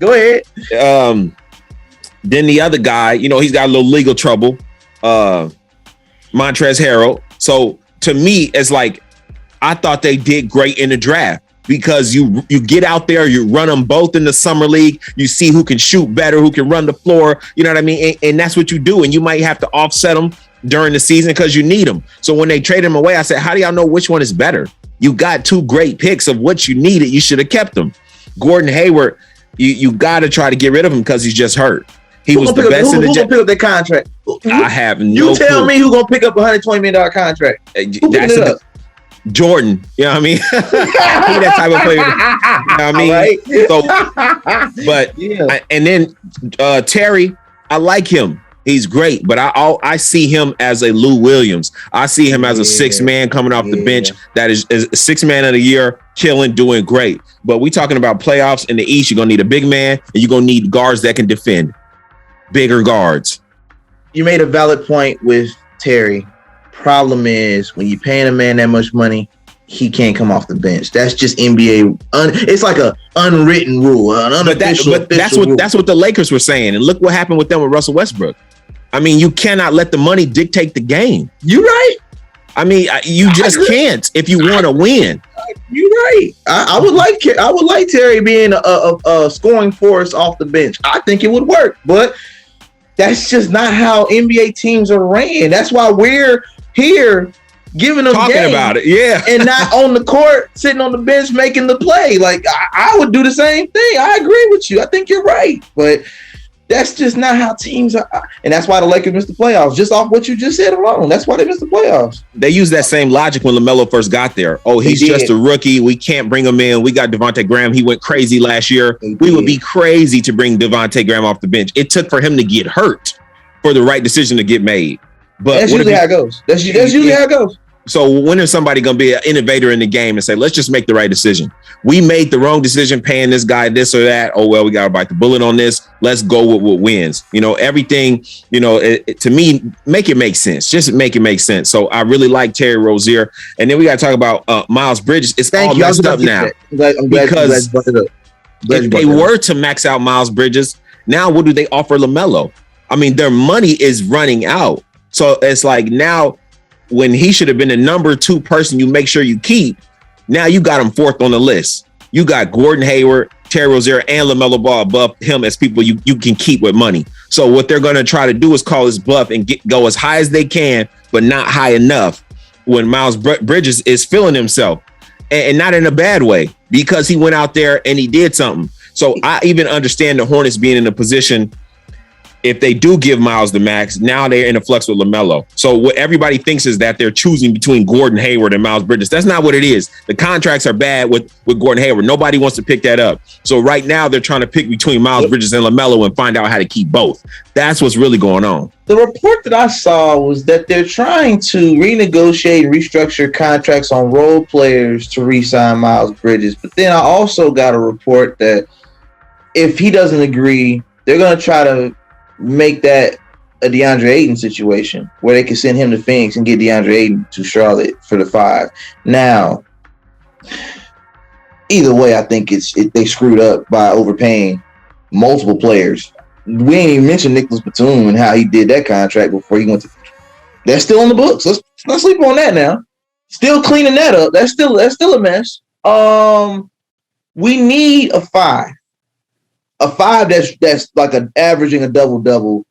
ahead. Go ahead. Then the other guy, he's got a little legal trouble. Montrezl Harrell. So to me, it's like I thought they did great in the draft. Because you get out there, you run them both in the summer league. You see who can shoot better, who can run the floor. You know what I mean? And that's what you do. And you might have to offset them during the season because you need them. So when they trade them away, I said, how do y'all know which one is better? You got two great picks of what you needed. You should have kept them. Gordon Hayward, you got to try to get rid of him because he's just hurt. He was the best in the. Who's gonna pick up that contract? I have no. You tell me who's gonna pick up $120 million contract? Who picking it up? Jordan, you know what I mean? He that type of player. You know what I mean? So, but yeah. And then Terry, I like him. He's great, but I see him as a Lou Williams. I see him as a six man coming off the bench that is a 6 man of the year, killing, doing great. But we talking about playoffs in the East. You're gonna need a big man, and you're gonna need guards that can defend. Bigger guards. You made a valid point with Terry. Problem is when you're paying a man that much money, he can't come off the bench. That's just NBA. It's like a unwritten rule, that's what the Lakers were saying. And look what happened with them with Russell Westbrook. I mean, you cannot let the money dictate the game. You're right. I mean, you just can't if you want to win. You're right. I would like Terry being a scoring force off the bench. I think it would work, but that's just not how NBA teams are ran. That's why we're here giving them talking about it, and not on the court, sitting on the bench making the play. Like I would do the same thing. I agree with you. I think you're right, but that's just not how teams are, and that's why the Lakers missed the playoffs. Just off what you just said alone, that's why they missed the playoffs. They used that same logic when LaMelo first got there. Oh, he's just a rookie. We can't bring him in. We got Devontae Graham. He went crazy last year. We would be crazy to bring Devontae Graham off the bench. It took for him to get hurt for the right decision to get made. But that's usually how it goes. That's usually how it goes. So when is somebody going to be an innovator in the game and say, let's just make the right decision? We made the wrong decision paying this guy this or that. Oh, well, we got to bite the bullet on this. Let's go with what wins. Everything, to me, make it make sense. Just make it make sense. So I really like Terry Rozier. And then we got to talk about Miles Bridges. It's all messed up now. Because if they were to max out Miles Bridges, now what do they offer LaMelo? I mean, their money is running out. So it's like now when he should have been the number 2 person you make sure you keep, now you got him 4th on the list. You got Gordon Hayward, Terry Rozier, and LaMelo Ball above him as people you can keep with money. So what they're going to try to do is call his bluff and go as high as they can, but not high enough when Miles Bridges is feeling himself. And not in a bad way, because he went out there and he did something. So I even understand the Hornets being in a position, if they do give Miles the max, now they're in a flux with LaMelo. So what everybody thinks is that they're choosing between Gordon Hayward and Miles Bridges. That's not what it is. The contracts are bad with Gordon Hayward. Nobody wants to pick that up. So right now they're trying to pick between Miles Bridges and LaMelo and find out how to keep both. That's what's really going on. The report that I saw was that they're trying to renegotiate and restructure contracts on role players to re-sign Miles Bridges. But then I also got a report that if he doesn't agree, they're going to try to make that a DeAndre Ayton situation where they can send him to Phoenix and get DeAndre Ayton to Charlotte for the 5. Now, either way, I think they screwed up by overpaying multiple players. We ain't even mentioned Nicholas Batum and how he did that contract before he went to. That's still on the books. Let's not sleep on that now. Still cleaning that up. That's still a mess. We need a 5. A 5 that's like averaging a double-double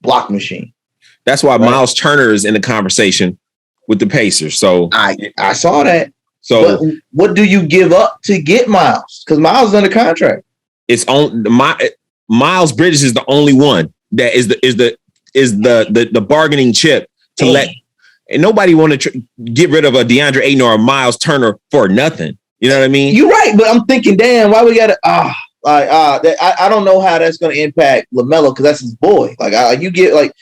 block machine. That's why Miles Turner is in the conversation with the Pacers. So I saw that. So but what do you give up to get Miles? Because Miles is under contract. It's on Miles Bridges is the only one that is the bargaining chip to let. And nobody want to get rid of a DeAndre Ayton or a Miles Turner for nothing. You know what I mean? You're right, but I'm thinking, damn, why we gotta I don't know how that's going to impact LaMelo because that's his boy. You get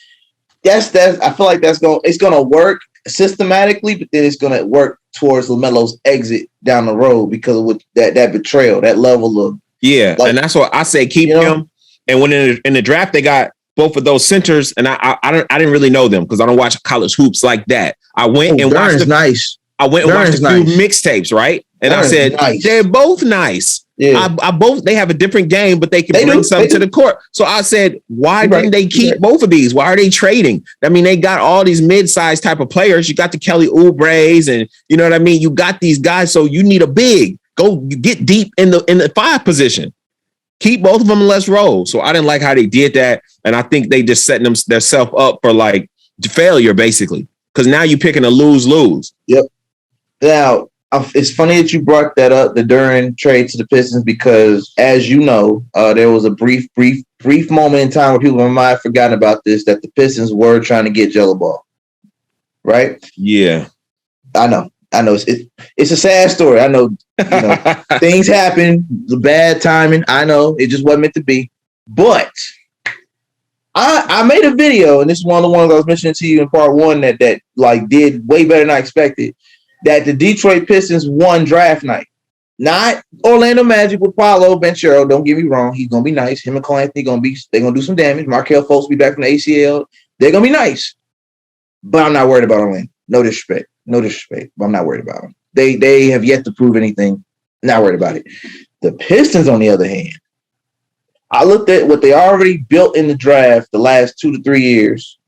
that's I feel like it's going to work systematically, but then it's going to work towards LaMelo's exit down the road because of that betrayal, that level of and that's what I say. Keep him. And when in the draft they got both of those centers, and I didn't really know them because I don't watch college hoops like that. I went and watched. Nice. I went and watched a few mixtapes, right? And I said, nice. They're both nice. Yeah. They have a different game, but they can bring something to the court. So I said, why didn't they keep both of these? Why are they trading? I mean, they got all these mid-sized type of players. You got the Kelly Oubre's and you know what I mean? You got these guys. So you need a big. Go get deep in the 5 position. Keep both of them and let's roll. So I didn't like how they did that. And I think they just setting themselves up for like failure, basically. Because now you're picking a lose-lose. Yep. Now, it's funny that you brought that up, the Duren trade to the Pistons, because as you know, there was a brief moment in time where people might have forgotten about this, that the Pistons were trying to get Jello Ball. Right? Yeah. I know. It's a sad story. I know, things happen, the bad timing. I know it just wasn't meant to be. But I made a video, and this is one of the ones I was mentioning to you in part 1 that like did way better than I expected. That the Detroit Pistons won draft night. Not Orlando Magic with Paolo Banchero. Don't get me wrong. He's going to be nice. Him and Cole Anthony they're going to do some damage. Markelle Fultz will be back from the ACL. They're going to be nice. But I'm not worried about Orlando. No disrespect, but I'm not worried about them. They have yet to prove anything. Not worried about it. The Pistons, on the other hand, I looked at what they already built in the draft the last 2 to 3 years.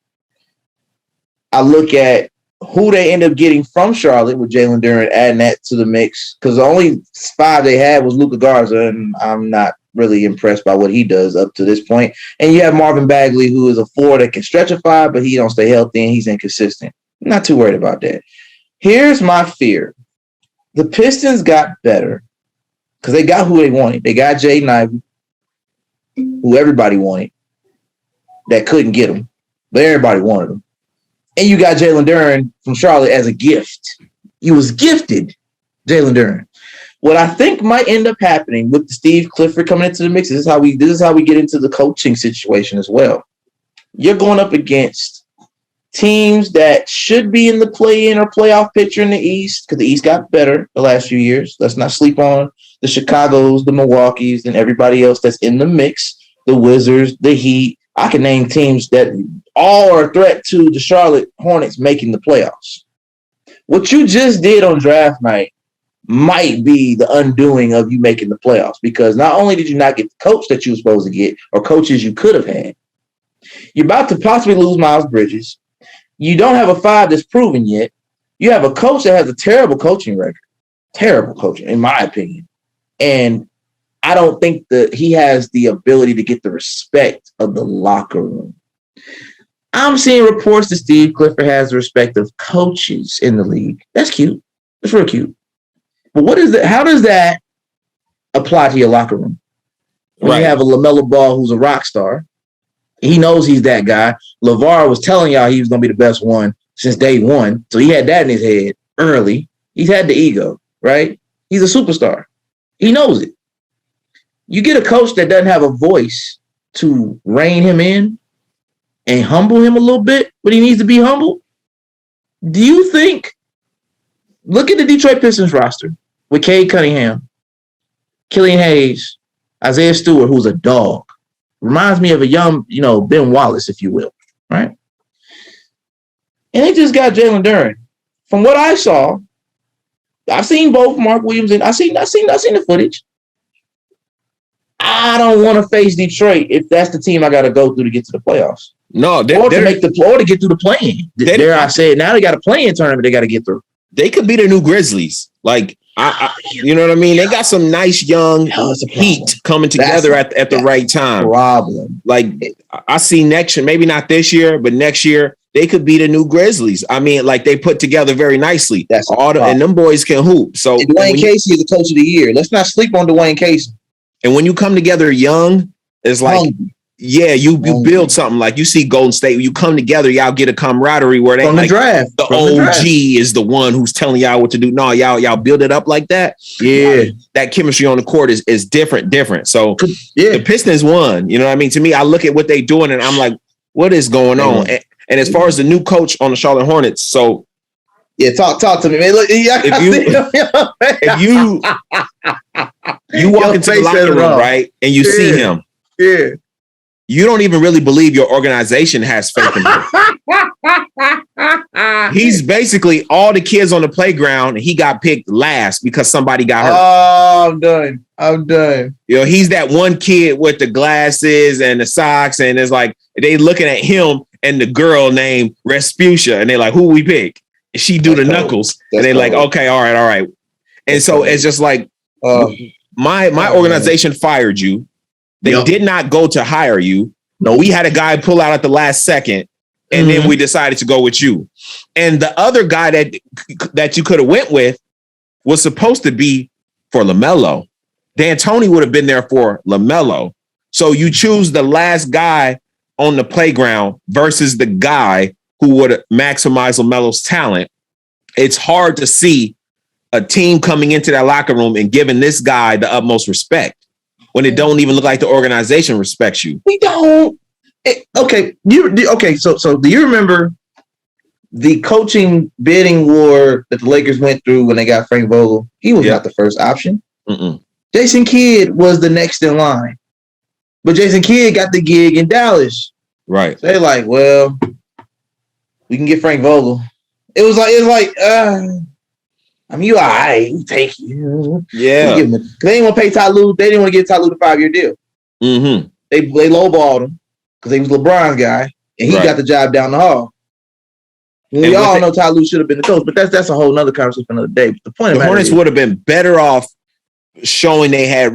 I look at who they end up getting from Charlotte with Jalen Duren, adding that to the mix, because the only 5 they had was Luka Garza, and I'm not really impressed by what he does up to this point. And you have Marvin Bagley, who is a 4 that can stretch a 5, but he don't stay healthy and he's inconsistent. I'm not too worried about that. Here's my fear. The Pistons got better because they got who they wanted. They got Jaden Ivey, who everybody wanted, that couldn't get him, but everybody wanted him. And you got Jalen Duren from Charlotte as a gift. He was gifted, Jalen Duren. What I think might end up happening with Steve Clifford coming into the mix, this is how we get into the coaching situation as well. You're going up against teams that should be in the play-in or playoff picture in the East, because the East got better the last few years. Let's not sleep on the Chicagos, the Milwaukees, and everybody else that's in the mix, the Wizards, the Heat. I can name teams that all are a threat to the Charlotte Hornets making the playoffs. What you just did on draft night might be the undoing of you making the playoffs, because not only did you not get the coach that you were supposed to get or coaches you could have had, you're about to possibly lose Miles Bridges. You don't have a 5 that's proven yet. You have a coach that has a terrible coaching record. Terrible coaching, in my opinion. And I don't think that he has the ability to get the respect of the locker room. I'm seeing reports that Steve Clifford has the respect of coaches in the league. That's cute. That's real cute. But what is that? How does that apply to your locker room? When you have a LaMelo Ball who's a rock star, he knows he's that guy. LeVar was telling y'all he was going to be the best one since day one. So he had that in his head early. He's had the ego, right? He's a superstar. He knows it. You get a coach that doesn't have a voice to rein him in and humble him a little bit when he needs to be humbled. Do you think, look at the Detroit Pistons roster with Cade Cunningham, Killian Hayes, Isaiah Stewart, who's a dog. Reminds me of a young, Ben Wallace, if you will, right? And they just got Jalen Duren. From what I saw, I've seen both Mark Williams and I've seen the footage. I don't want to face Detroit if that's the team I got to go through to get to the playoffs. No, or to get through the play-in. Dare I say it? Now they got a play-in tournament they got to get through. They could be the new Grizzlies. Like, you know what I mean? They got some nice young heat coming together at the right time. Problem. Like, I see next year, maybe not this year, but next year, they could be the new Grizzlies. I mean, like, they put together very nicely. And them boys can hoop. So Dwayne Casey is the coach of the year. Let's not sleep on Dwayne Casey. And when you come together young, it's like, you build something. Like, you see Golden State, you come together, y'all get a camaraderie where they like draft. The OG is the one who's telling y'all what to do. No, y'all build it up like that. Yeah. That chemistry on the court is different. So the Pistons won. You know what I mean? To me, I look at what they doing and I'm like, what is going on? And as far as the new coach on the Charlotte Hornets, so talk to me, man. Look, if you walk into the locker room, right, and you see him, you don't even really believe your organization has faith in him. He's basically all the kids on the playground, and he got picked last because somebody got hurt. Oh, I'm done. You know, he's that one kid with the glasses and the socks, and it's like they looking at him and the girl named Respucia, and they're like, "Who we pick?" And she do the knuckles, and they're like, "Okay, all right." And so it's just like my organization fired you. They did not go to hire you. No, we had a guy pull out at the last second, and then we decided to go with you. And the other guy that you could have went with was supposed to be for LaMelo. D'Antoni would have been there for LaMelo. So you choose the last guy on the playground versus the guy who would maximize LaMelo's talent. It's hard to see a team coming into that locker room and giving this guy the utmost respect when it don't even look like the organization respects you. We don't. Okay. So do you remember the coaching bidding war that the Lakers went through when they got Frank Vogel? He was not the first option. Jason Kidd was the next in line, but Jason Kidd got the gig in Dallas. Right. So they're like, well, we can get Frank Vogel. It was like, I mean, you all right, we take you. Yeah. They didn't want to pay Ty Lue. They didn't want to give Ty Lue the 5-year deal. They lowballed him because he was LeBron's guy, and he got the job down the hall. We all know Ty Lue should have been the coach, but that's a whole nother conversation for another day. But the point of the Hornets would have been better off showing they had